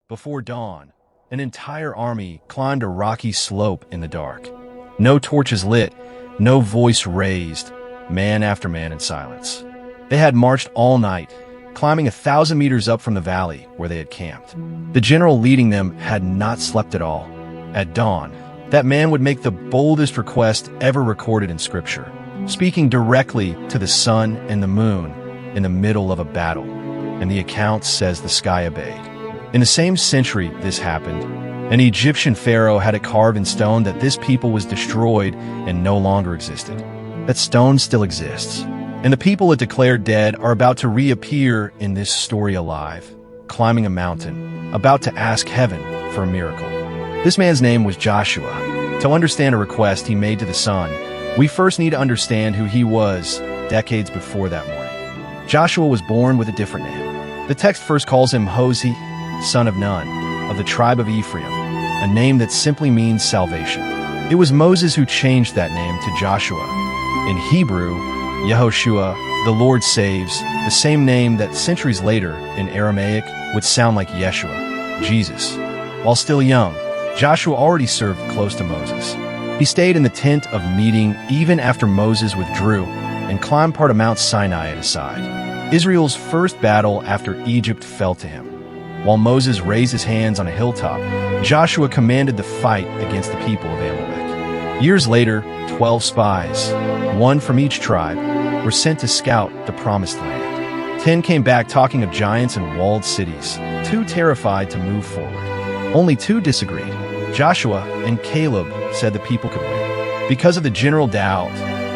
Before dawn, an entire army climbed a rocky slope in the dark. No torches lit, no voice raised, man after man in silence. They had marched all night, climbing 1,000 meters up from the valley where they had camped. The general leading them had not slept at all. At dawn, that man would make the boldest request ever recorded in Scripture, speaking directly to the sun and the moon in the middle of a battle. And the account says the sky obeyed. In the same century this happened, an Egyptian pharaoh had it carved in stone that this people was destroyed and no longer existed. That stone still exists, and the people it declared dead are about to reappear in this story alive, climbing a mountain, about to ask heaven for a miracle. This man's name was Joshua. To understand a request he made to the sun, we first need to understand who he was decades before that morning. Joshua was born with a different name. The text first calls him Hoshea, son of Nun, of the tribe of Ephraim, a name that simply means salvation. It was Moses who changed that name to Joshua. In Hebrew, Yehoshua, the Lord saves, the same name that centuries later, in Aramaic, would sound like Yeshua, Jesus. While still young, Joshua already served close to Moses. He stayed in the tent of meeting even after Moses withdrew and climbed part of Mount Sinai at his side. Israel's first battle after Egypt fell to him. While Moses raised his hands on a hilltop, Joshua commanded the fight against the people of Amalek. Years later, 12 spies, one from each tribe, were sent to scout the Promised Land. 10 came back talking of giants and walled cities, 2 terrified to move forward. Only 2 disagreed. Joshua and Caleb said the people could win. Because of the general doubt,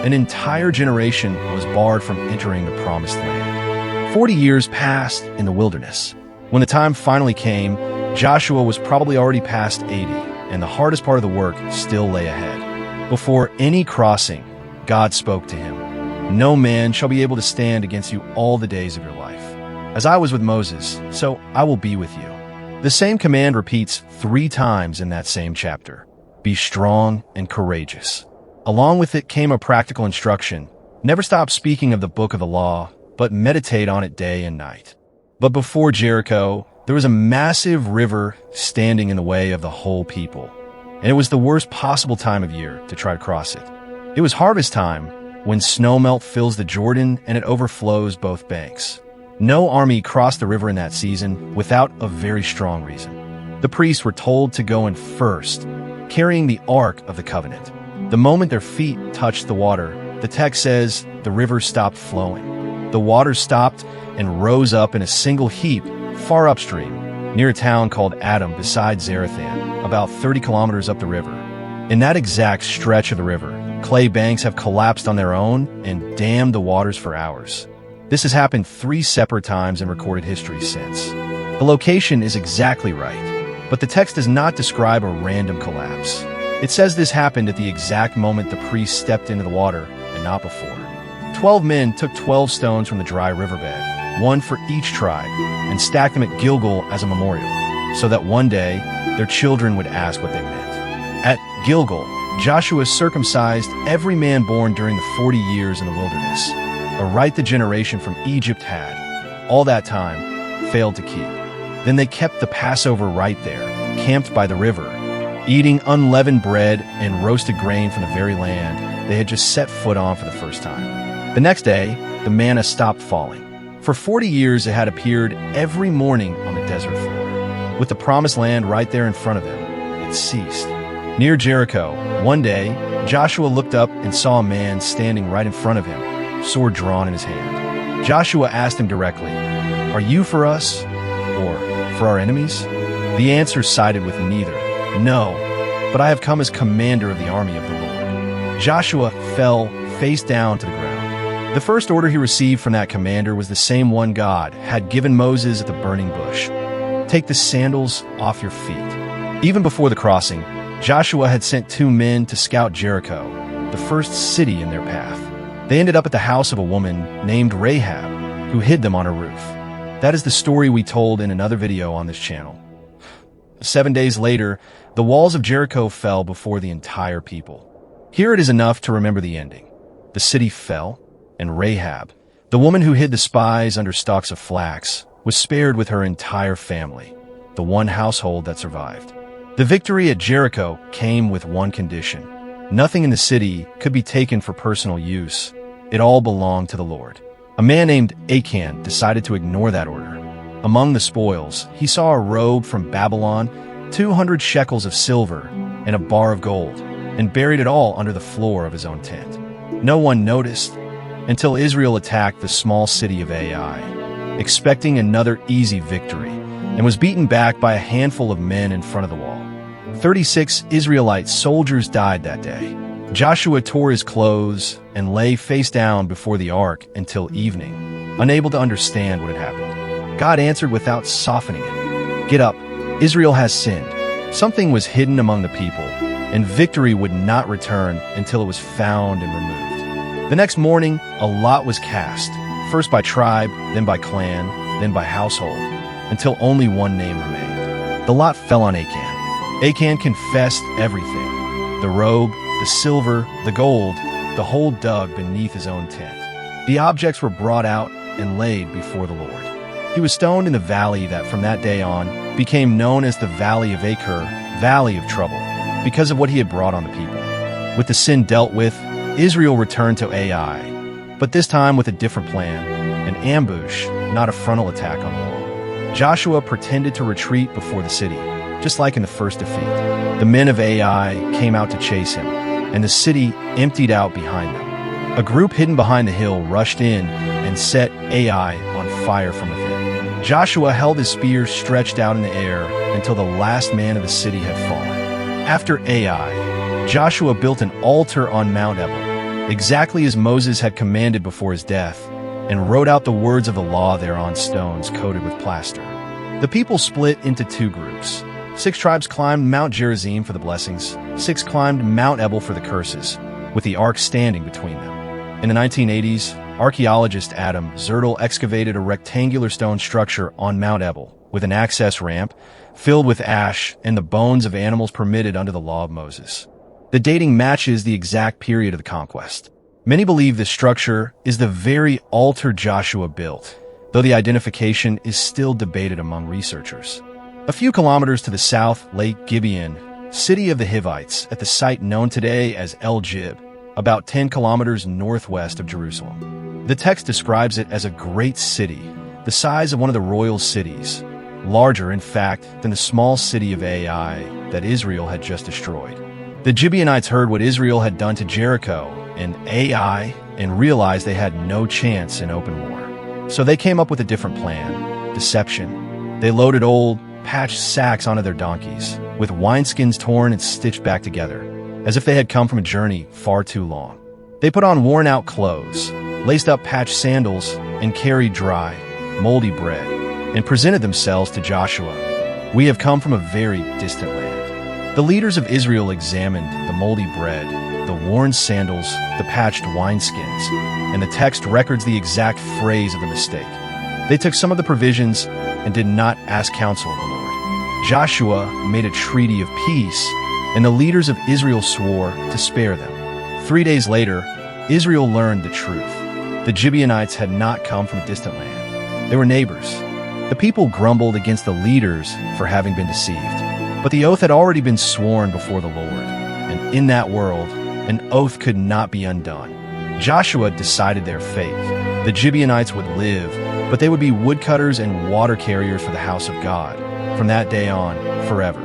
an entire generation was barred from entering the Promised Land. 40 years passed in the wilderness. When the time finally came, Joshua was probably already past 80, and the hardest part of the work still lay ahead. Before any crossing, God spoke to him. No man shall be able to stand against you all the days of your life. As I was with Moses, so I will be with you. The same command repeats 3 times in that same chapter. Be strong and courageous. Along with it came a practical instruction. Never stop speaking of the book of the law, but meditate on it day and night. But before Jericho, there was a massive river standing in the way of the whole people. And it was the worst possible time of year to try to cross it. It was harvest time, when snowmelt fills the Jordan and it overflows both banks. No army crossed the river in that season without a very strong reason. The priests were told to go in first, carrying the Ark of the Covenant. The moment their feet touched the water, the text says the river stopped flowing. The water stopped and rose up in a single heap far upstream, near a town called Adam beside Zarethan, about 30 kilometers up the river. In that exact stretch of the river, clay banks have collapsed on their own and dammed the waters for hours. This has happened 3 separate times in recorded history since. The location is exactly right, but the text does not describe a random collapse. It says this happened at the exact moment the priest stepped into the water and not before. 12 men took 12 stones from the dry riverbed, 1 for each tribe, and stacked them at Gilgal as a memorial, so that one day their children would ask what they meant. At Gilgal, Joshua circumcised every man born during the 40 years in the wilderness, a rite the generation from Egypt had, all that time, failed to keep. Then they kept the Passover right there, camped by the river, eating unleavened bread and roasted grain from the very land they had just set foot on for the first time. The next day, the manna stopped falling. For 40 years it had appeared every morning on the desert floor. With the promised land right there in front of them, it ceased. Near Jericho, one day, Joshua looked up and saw a man standing right in front of him, sword drawn in his hand. Joshua asked him directly, "Are you for us, or for our enemies?" The answer sided with neither. "No, but I have come as commander of the army of the Lord." Joshua fell face down to the ground. The first order he received from that commander was the same one God had given Moses at the burning bush. Take the sandals off your feet. Even before the crossing, Joshua had sent 2 men to scout Jericho, the first city in their path. They ended up at the house of a woman named Rahab, who hid them on her roof. That is the story we told in another video on this channel. 7 days later, the walls of Jericho fell before the entire people. Here it is enough to remember the ending. The city fell, and Rahab, the woman who hid the spies under stalks of flax, was spared with her entire family. the one household that survived. The victory at Jericho came with one condition. Nothing in the city could be taken for personal use. It all belonged to the Lord. A man named Achan decided to ignore that order. Among the spoils, he saw a robe from Babylon, 200 shekels of silver, and a bar of gold, and buried it all under the floor of his own tent. No one noticed until Israel attacked the small city of Ai, expecting another easy victory, and was beaten back by a handful of men in front of the wall. 36 Israelite soldiers died that day. Joshua tore his clothes and lay face down before the ark until evening, unable to understand what had happened. God answered without softening it. "Get up, Israel has sinned." Something was hidden among the people, and victory would not return until it was found and removed. The next morning, a lot was cast, first by tribe, then by clan, then by household, until only one name remained. The lot fell on Achan. Achan confessed everything: the robe, the silver, the gold, the whole dug beneath his own tent. The objects were brought out and laid before the Lord. He was stoned in the valley that from that day on became known as the Valley of Achan, Valley of Trouble, because of what he had brought on the people. With the sin dealt with, Israel returned to Ai, but this time with a different plan, an ambush, not a frontal attack on the wall. Joshua pretended to retreat before the city, just like in the first defeat. The men of Ai came out to chase him, and the city emptied out behind them. A group hidden behind the hill rushed in and set Ai on fire from within. Joshua held his spear stretched out in the air until the last man of the city had fallen. After Ai, Joshua built an altar on Mount Ebal, exactly as Moses had commanded before his death, and wrote out the words of the law there on stones coated with plaster. The people split into two groups. 6 tribes climbed Mount Gerizim for the blessings, 6 climbed Mount Ebal for the curses, with the ark standing between them. In the 1980s, archaeologist Adam Zertel excavated a rectangular stone structure on Mount Ebal with an access ramp filled with ash and the bones of animals permitted under the law of Moses. The dating matches the exact period of the conquest. Many believe this structure is the very altar Joshua built, though the identification is still debated among researchers. A few kilometers to the south lay Gibeon, city of the Hivites, at the site known today as El Gib, about 10 kilometers northwest of Jerusalem. The text describes it as a great city, the size of one of the royal cities, larger, in fact, than the small city of Ai that Israel had just destroyed. The Gibeonites heard what Israel had done to Jericho and Ai and realized they had no chance in open war. So they came up with a different plan: deception. They loaded old, patched sacks onto their donkeys, with wineskins torn and stitched back together, as if they had come from a journey far too long. They put on worn-out clothes, laced up patched sandals, and carried dry, moldy bread, and presented themselves to Joshua. "We have come from a very distant land." The leaders of Israel examined the moldy bread, the worn sandals, the patched wineskins, and the text records the exact phrase of the mistake. They took some of the provisions and did not ask counsel of the Lord. Joshua made a treaty of peace, and the leaders of Israel swore to spare them. 3 days later, Israel learned the truth. The Gibeonites had not come from a distant land. They were neighbors. The people grumbled against the leaders for having been deceived. But the oath had already been sworn before the Lord, and in that world, an oath could not be undone. Joshua decided their fate. The Gibeonites would live, but they would be woodcutters and water carriers for the house of God, from that day on, forever.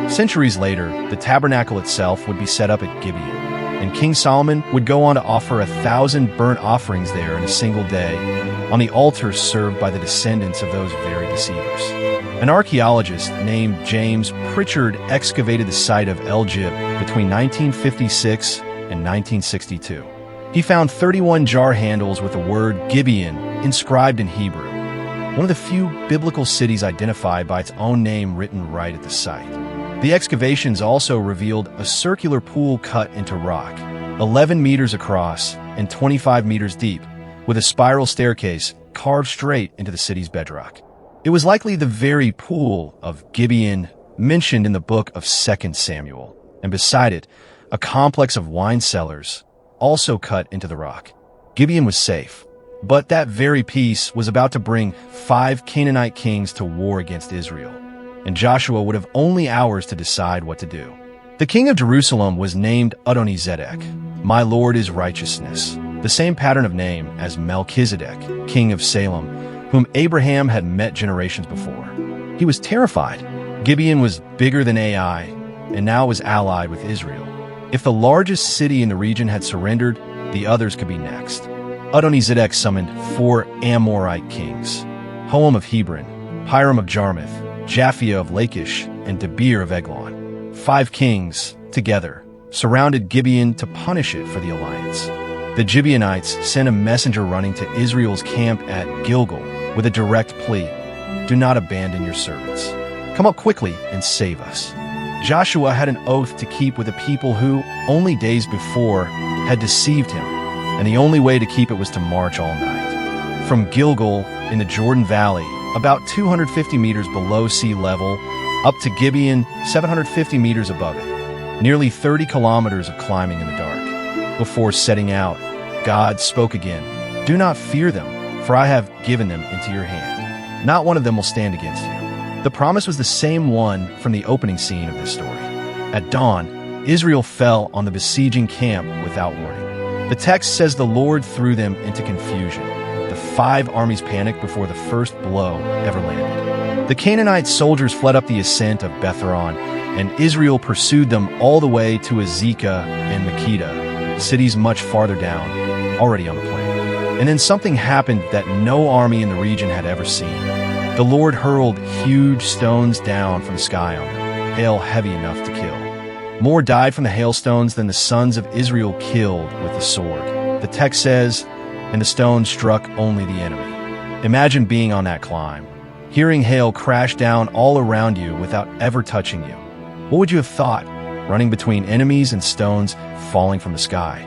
Centuries later, the tabernacle itself would be set up at Gibeon, and King Solomon would go on to offer 1,000 burnt offerings there in a single day, on the altars served by the descendants of those very deceivers. An archaeologist named James Pritchard excavated the site of El Gib between 1956 and 1962. He found 31 jar handles with the word Gibeon inscribed in Hebrew, one of the few biblical cities identified by its own name written right at the site. The excavations also revealed a circular pool cut into rock, 11 meters across and 25 meters deep, with a spiral staircase carved straight into the city's bedrock. It was likely the very pool of Gibeon mentioned in the book of 2 Samuel, and beside it, a complex of wine cellars, also cut into the rock. Gibeon was safe, but that very piece was about to bring 5 Canaanite kings to war against Israel. and Joshua would have only hours to decide what to do. The king of Jerusalem was named Adonizedek. My Lord is righteousness, the same pattern of name as Melchizedek, king of Salem, whom Abraham had met generations before. He was terrified. Gibeon was bigger than Ai, and now was allied with Israel. If the largest city in the region had surrendered, the others could be next. Adonizedek summoned 4 Amorite kings: Hoam of Hebron, Hiram of Jarmuth, Japhia of Lachish, and Debir of Eglon. 5 kings, together, surrounded Gibeon to punish it for the alliance. The Gibeonites sent a messenger running to Israel's camp at Gilgal with a direct plea: do not abandon your servants. Come up quickly and save us. Joshua had an oath to keep with a people who, only days before, had deceived him, and the only way to keep it was to march all night. From Gilgal, in the Jordan Valley, about 250 meters below sea level, up to Gibeon, 750 meters above it. Nearly 30 kilometers of climbing in the dark. Before setting out, God spoke again: do not fear them, for I have given them into your hand. Not one of them will stand against you. The promise was the same one from the opening scene of this story. At dawn, Israel fell on the besieging camp without warning. The text says the Lord threw them into confusion. The 5 armies panicked before the first blow ever landed. The Canaanite soldiers fled up the ascent of Bethhoron, and Israel pursued them all the way to Azekah and Makkedah, cities much farther down, already on the plain. And then something happened that no army in the region had ever seen. The Lord hurled huge stones down from the sky on them, hail heavy enough to kill. More died from the hailstones than the sons of Israel killed with the sword. The text says, and the stones struck only the enemy. Imagine being on that climb, hearing hail crash down all around you without ever touching you. What would you have thought, running between enemies and stones falling from the sky?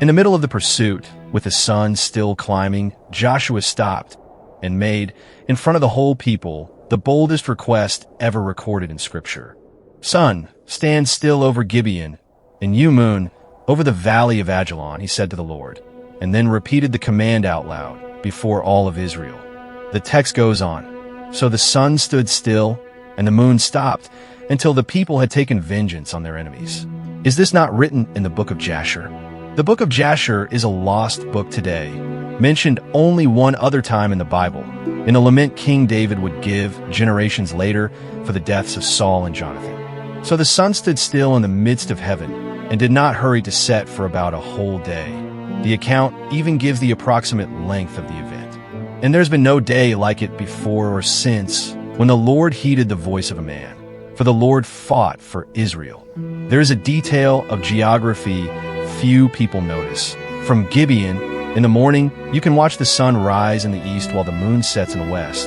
In the middle of the pursuit, with the sun still climbing, Joshua stopped and made, in front of the whole people, the boldest request ever recorded in Scripture. Sun, stand still over Gibeon, and you, moon, over the valley of Ajalon, he said to the Lord, and then repeated the command out loud before all of Israel. The text goes on. So the sun stood still, and the moon stopped, until the people had taken vengeance on their enemies. Is this not written in the book of Jasher? The book of Jasher is a lost book today, mentioned only one other time in the Bible, in a lament King David would give generations later for the deaths of Saul and Jonathan. So the sun stood still in the midst of heaven and did not hurry to set for about a whole day. The account even gives the approximate length of the event. And there's been no day like it before or since when the Lord heeded the voice of a man, for the Lord fought for Israel. There is a detail of geography few people notice. From Gibeon, in the morning, you can watch the sun rise in the east while the moon sets in the west,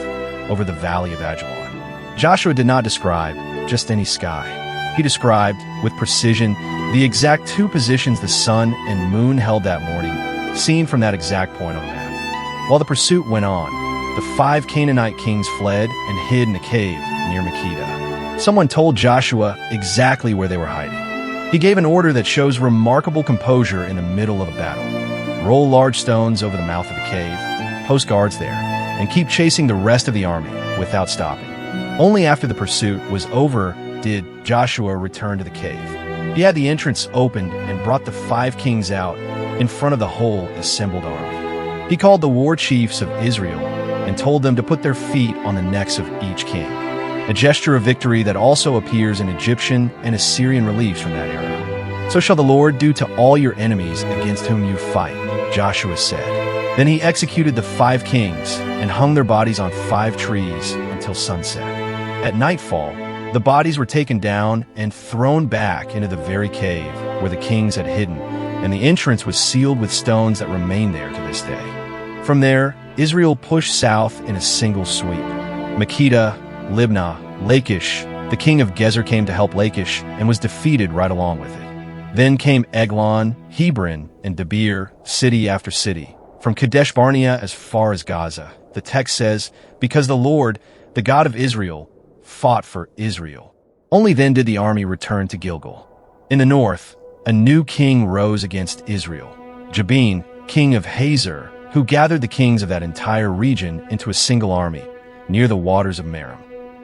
over the valley of Ajalon. Joshua did not describe just any sky. He described, with precision, the exact 2 positions the sun and moon held that morning, seen from that exact point on the map. While the pursuit went on, the 5 Canaanite kings fled and hid in a cave near Makkedah. Someone told Joshua exactly where they were hiding. He gave an order that shows remarkable composure in the middle of a battle. Roll large stones over the mouth of the cave, post guards there, and keep chasing the rest of the army without stopping. Only after the pursuit was over did Joshua return to the cave. He had the entrance opened and brought the 5 kings out in front of the whole assembled army. He called the war chiefs of Israel and told them to put their feet on the necks of each king, a gesture of victory that also appears in Egyptian and Assyrian reliefs from that era. So shall the Lord do to all your enemies against whom you fight, Joshua said. Then he executed the 5 kings and hung their bodies on 5 trees until sunset. At nightfall, the bodies were taken down and thrown back into the very cave where the kings had hidden, and the entrance was sealed with stones that remain there to this day. From there, Israel pushed south in a single sweep. Makkedah, Libnah, Lachish, the king of Gezer came to help Lachish and was defeated right along with it. Then came Eglon, Hebron, and Debir, city after city, from Kadesh Barnea as far as Gaza. The text says, because the Lord, the God of Israel, fought for Israel. Only then did the army return to Gilgal. In the north, a new king rose against Israel, Gibeon, king of Hazor, who gathered the kings of that entire region into a single army, near the waters of Merom.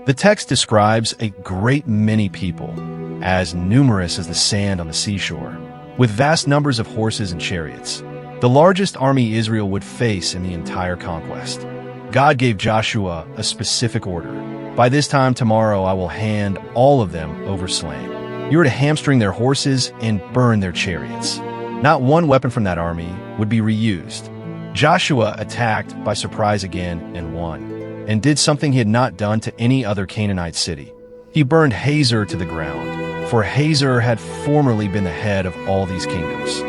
The text describes a great many people, as numerous as the sand on the seashore, with vast numbers of horses and chariots, the largest army Israel would face in the entire conquest. God gave Joshua a specific order. By this time tomorrow I will hand all of them over slain. You are to hamstring their horses and burn their chariots. Not one weapon from that army would be reused. Joshua attacked by surprise again and won, and did something he had not done to any other Canaanite city. He burned Hazor to the ground, for Hazor had formerly been the head of all these kingdoms.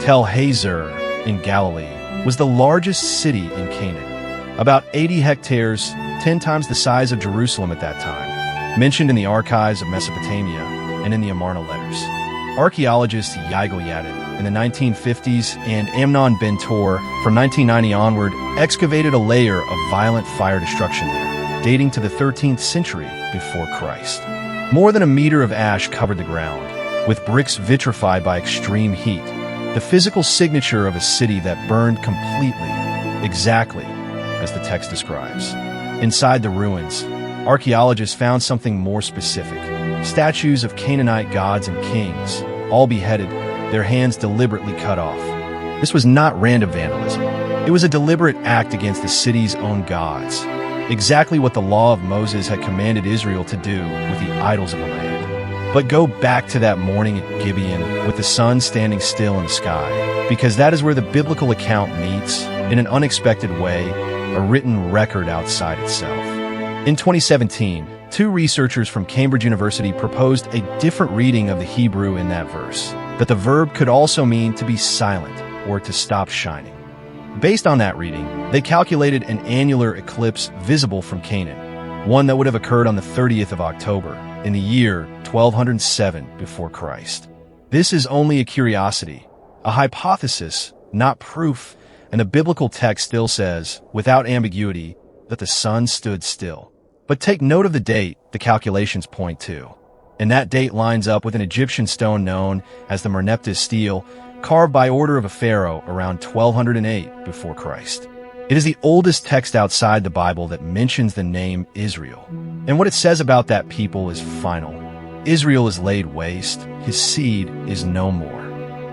Tel Hazor in Galilee was the largest city in Canaan, about 80 hectares, 10 times the size of Jerusalem at that time, mentioned in the archives of Mesopotamia and in the Amarna letters. Archaeologists Yigal Yadid in the 1950s and Amnon Ben-Tor from 1990 onward excavated a layer of violent fire destruction there, dating to the 13th century before Christ. More than a meter of ash covered the ground, with bricks vitrified by extreme heat, the physical signature of a city that burned completely, exactly as the text describes. Inside the ruins, archaeologists found something more specific. Statues of Canaanite gods and kings, all beheaded, their hands deliberately cut off. This was not random vandalism. It was a deliberate act against the city's own gods, exactly what the law of Moses had commanded Israel to do with the idols of the land. But go back to that morning at Gibeon with the sun standing still in the sky, because that is where the biblical account meets, in an unexpected way, a written record outside itself. In 2017, two researchers from Cambridge University proposed a different reading of the Hebrew in that verse, that the verb could also mean to be silent or to stop shining. Based on that reading, they calculated an annular eclipse visible from Canaan, one that would have occurred on the 30th of October in the year 1207 before Christ. This is only a curiosity, a hypothesis, not proof, and the biblical text still says, without ambiguity, that the sun stood still. But take note of the date the calculations point to. And that date lines up with an Egyptian stone known as the Merneptah stele, carved by order of a pharaoh around 1208 before Christ. It is the oldest text outside the Bible that mentions the name Israel. And what it says about that people is final. Israel is laid waste, his seed is no more.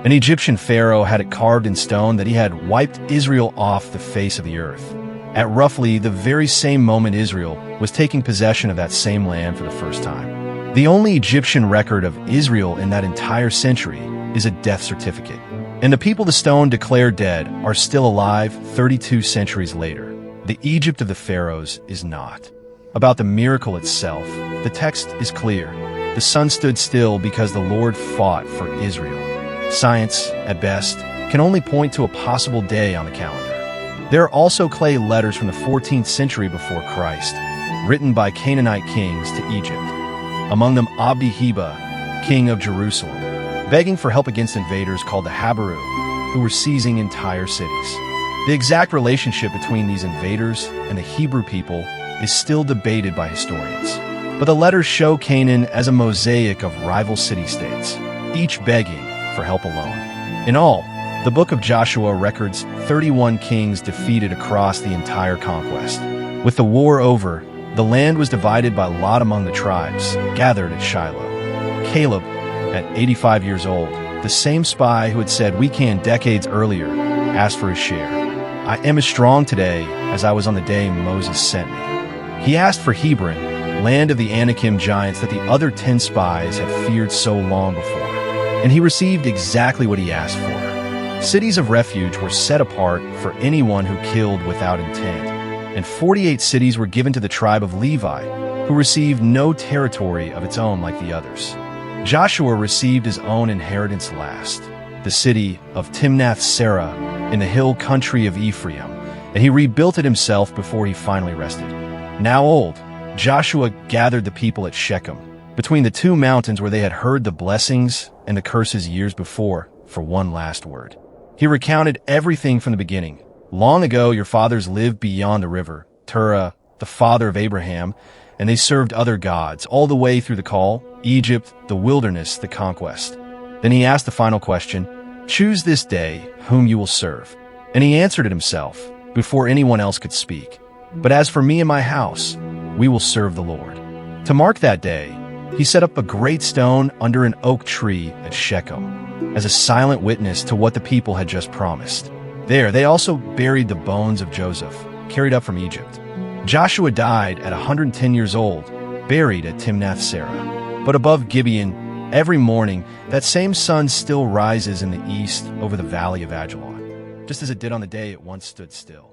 An Egyptian pharaoh had it carved in stone that he had wiped Israel off the face of the earth, at roughly the very same moment Israel was taking possession of that same land for the first time. The only Egyptian record of Israel in that entire century is a death certificate, and the people the stone declared dead are still alive 32 centuries later. The Egypt of the pharaohs is not. About the miracle itself, the text is clear. The sun stood still because the Lord fought for Israel. Science, at best, can only point to a possible day on the calendar. There are also clay letters from the 14th century before Christ, written by Canaanite kings to Egypt. Among them Abdi-Heba, king of Jerusalem, begging for help against invaders called the Habaru, who were seizing entire cities. The exact relationship between these invaders and the Hebrew people is still debated by historians. But the letters show Canaan as a mosaic of rival city-states, each begging for help alone. In all, the book of Joshua records 31 kings defeated across the entire conquest. With the war over, the land was divided by lot among the tribes, gathered at Shiloh. Caleb, at 85 years old, the same spy who had said we can decades earlier, asked for his share. I am as strong today as I was on the day Moses sent me. He asked for Hebron, land of the Anakim giants that the other 10 spies had feared so long before, and he received exactly what he asked for. Cities of refuge were set apart for anyone who killed without intent, and 48 cities were given to the tribe of Levi, who received no territory of its own like the others. Joshua received his own inheritance last, the city of Timnath-Serah in the hill country of Ephraim, and he rebuilt it himself before he finally rested. Now old, Joshua gathered the people at Shechem, between the two mountains where they had heard the blessings and the curses years before, for one last word. He recounted everything from the beginning. Long ago, your fathers lived beyond the river, Terah, the father of Abraham, and they served other gods all the way through the call, Egypt, the wilderness, the conquest. Then he asked the final question, choose this day whom you will serve. And he answered it himself, before anyone else could speak. But as for me and my house, we will serve the Lord. To mark that day, he set up a great stone under an oak tree at Shechem as a silent witness to what the people had just promised. There, they also buried the bones of Joseph, carried up from Egypt. Joshua died at 110 years old, buried at Timnath-Serah. But above Gibeon, every morning, that same sun still rises in the east over the valley of Ajalon, just as it did on the day it once stood still.